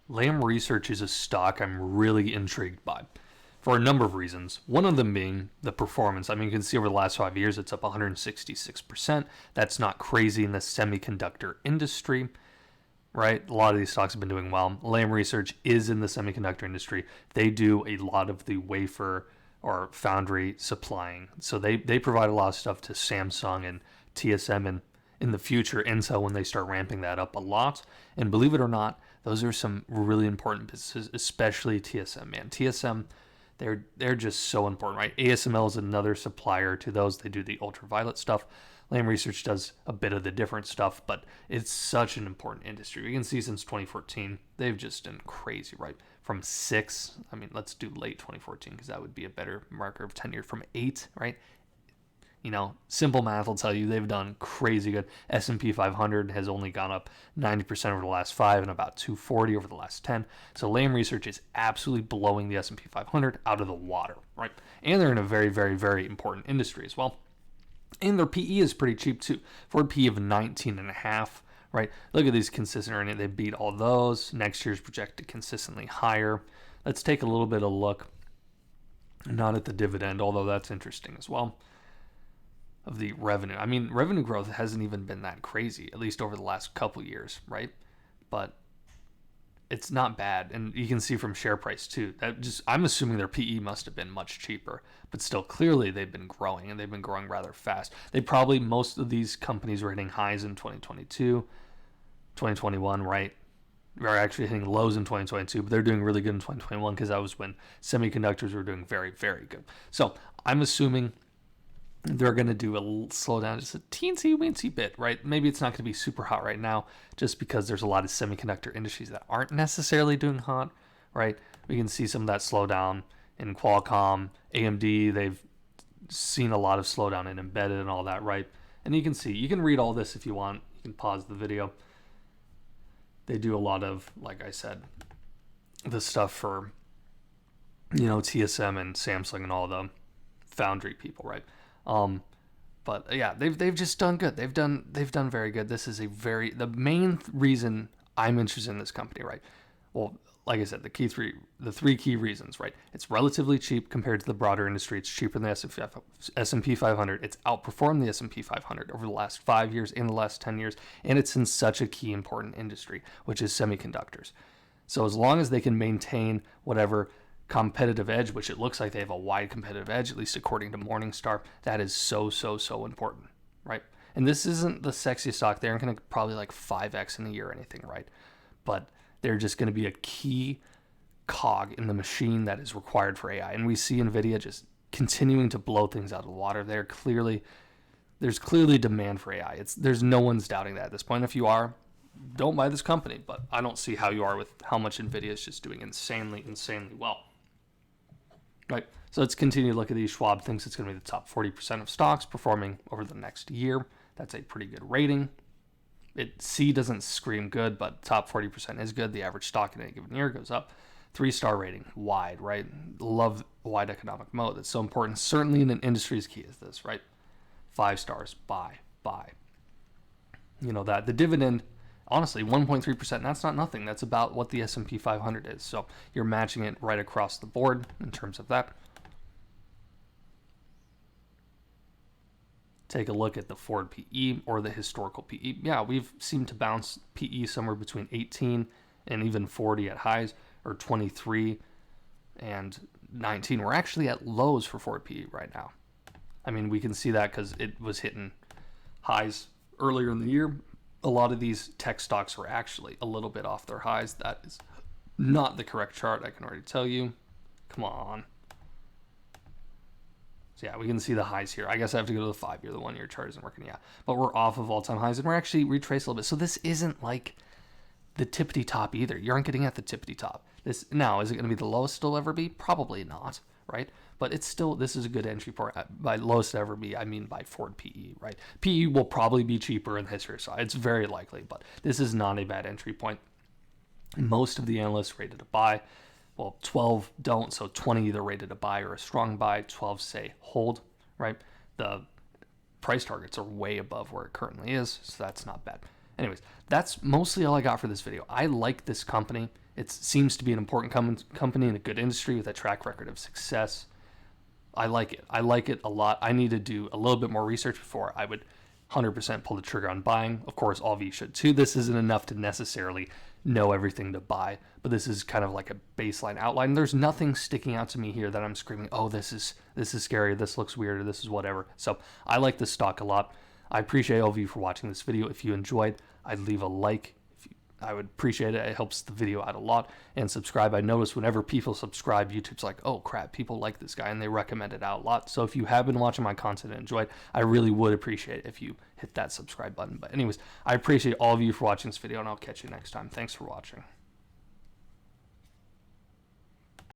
Lam Research is a stock I'm really intrigued by for a number of reasons. One of them being the performance. I mean, you can see over the last 5 years, it's up 166%. That's not crazy in the semiconductor industry, right? A lot of these stocks have been doing well. Lam Research is in the semiconductor industry. They do a lot of the wafer or foundry supplying. So they provide a lot of stuff to Samsung and TSM and in the future Intel when they start ramping that up a lot. And believe it or not, those are some really important businesses, especially TSM, man. TSM, they're just so important, right? ASML is another supplier to those. They do the ultraviolet stuff. Lam Research does a bit of the different stuff, but it's such an important industry. We can see since 2014, they've just done crazy, right? From 6, I mean, let's do late 2014 because that would be a better marker of tenure. From 8, right? You know, simple math will tell you they've done crazy good. S&P 500 has only gone up 90% over the last 5 and about 240 over the last 10. So Lam Research is absolutely blowing the S&P 500 out of the water, right? And they're in a very, very, very important industry as well. And their PE is pretty cheap too. Forward PE of 19.5, right? Look at these consistent earnings. They beat all those. Next year's projected consistently higher. Let's take a little bit of a look, not at the dividend, although that's interesting as well, of the revenue. I mean, revenue growth hasn't even been that crazy, at least over the last couple years, right? But it's not bad. And you can see from share price too. I'm assuming their PE must have been much cheaper, but still clearly they've been growing and they've been growing rather fast. Most of these companies were hitting highs in 2022, 2021, right? They're actually hitting lows in 2022, but they're doing really good in 2021 because that was when semiconductors were doing very, very good. So I'm assuming they're going to do a little slowdown, just a teensy weensy bit, right? Maybe it's not going to be super hot right now just because there's a lot of semiconductor industries that aren't necessarily doing hot, right? We can see some of that slowdown in Qualcomm, AMD. They've seen a lot of slowdown in embedded and all that, right? And you can read all this if you want. You can pause the video. They do a lot of, like I said, the stuff for, TSM and Samsung and all the foundry people, right? But yeah, they've just done good. They've done very good. This is the main reason I'm interested in this company, right? Well, like I said, the three key reasons, right? It's relatively cheap compared to the broader industry. It's cheaper than the S&P 500. It's outperformed the S&P 500 over the last 5 years and the last 10 years, and it's in such a key important industry, which is semiconductors. So as long as they can maintain whatever competitive edge, which it looks like they have a wide competitive edge, at least according to Morningstar, that is so important, right? And this isn't the sexiest stock. They aren't going to probably like 5x in a year or anything, right? But they're just going to be a key cog in the machine that is required for AI. And we see NVIDIA just continuing to blow things out of the water. There's clearly demand for AI. There's no one's doubting that at this point. If you are, don't buy this company, but I don't see how you are with how much NVIDIA is just doing insanely well. Right, so let's continue to look at these. Schwab thinks it's going to be the top 40% of stocks performing over the next year. That's a pretty good rating. C doesn't scream good, but top 40% is good. The average stock in any given year goes up. 3-star rating, wide, right? Love wide economic moat. That's so important, certainly in an industry as key as this, right? 5 stars, buy. That the dividend, honestly, 1.3%, that's not nothing. That's about what the S&P 500 is. So you're matching it right across the board in terms of that. Take a look at the forward PE or the historical PE. Yeah, we've seemed to bounce PE somewhere between 18 and even 40 at highs, or 23 and 19. We're actually at lows for forward PE right now. I mean, we can see that because it was hitting highs earlier in the year. A lot of these tech stocks were actually a little bit off their highs. That is not the correct chart, I can already tell you. Come on. So yeah, we can see the highs here. I guess I have to go to the 5-year. The 1-year chart isn't working yet. But we're off of all-time highs, and we're actually retraced a little bit. So this isn't like the tippity top either. You aren't getting at the tippity top. Now, is it going to be the lowest it'll ever be? Probably not, right? But this is a good entry point. By lowest ever be, I mean by forward PE, right? PE will probably be cheaper in history, so it's very likely, but this is not a bad entry point. Most of the analysts rated a buy. Well, 12 don't, so 20 either rated a buy or a strong buy. 12 say hold, right? The price targets are way above where it currently is, so that's not bad. Anyways, that's mostly all I got for this video. I like this company. It seems to be an important company in a good industry with a track record of success. I like it. I like it a lot. I need to do a little bit more research before I would 100% pull the trigger on buying. Of course, all of you should too. This isn't enough to necessarily know everything to buy, but this is kind of like a baseline outline. There's nothing sticking out to me here that I'm screaming, oh, this is scary, this looks weird, or this is whatever. So I like this stock a lot. I appreciate all of you for watching this video. If you enjoyed, I'd leave a like. I would appreciate it. It helps the video out a lot. And subscribe. I notice whenever people subscribe, YouTube's like, oh crap, people like this guy, and they recommend it out a lot. So if you have been watching my content and enjoyed, I really would appreciate it if you hit that subscribe button. But anyways, I appreciate all of you for watching this video, and I'll catch you next time. Thanks for watching.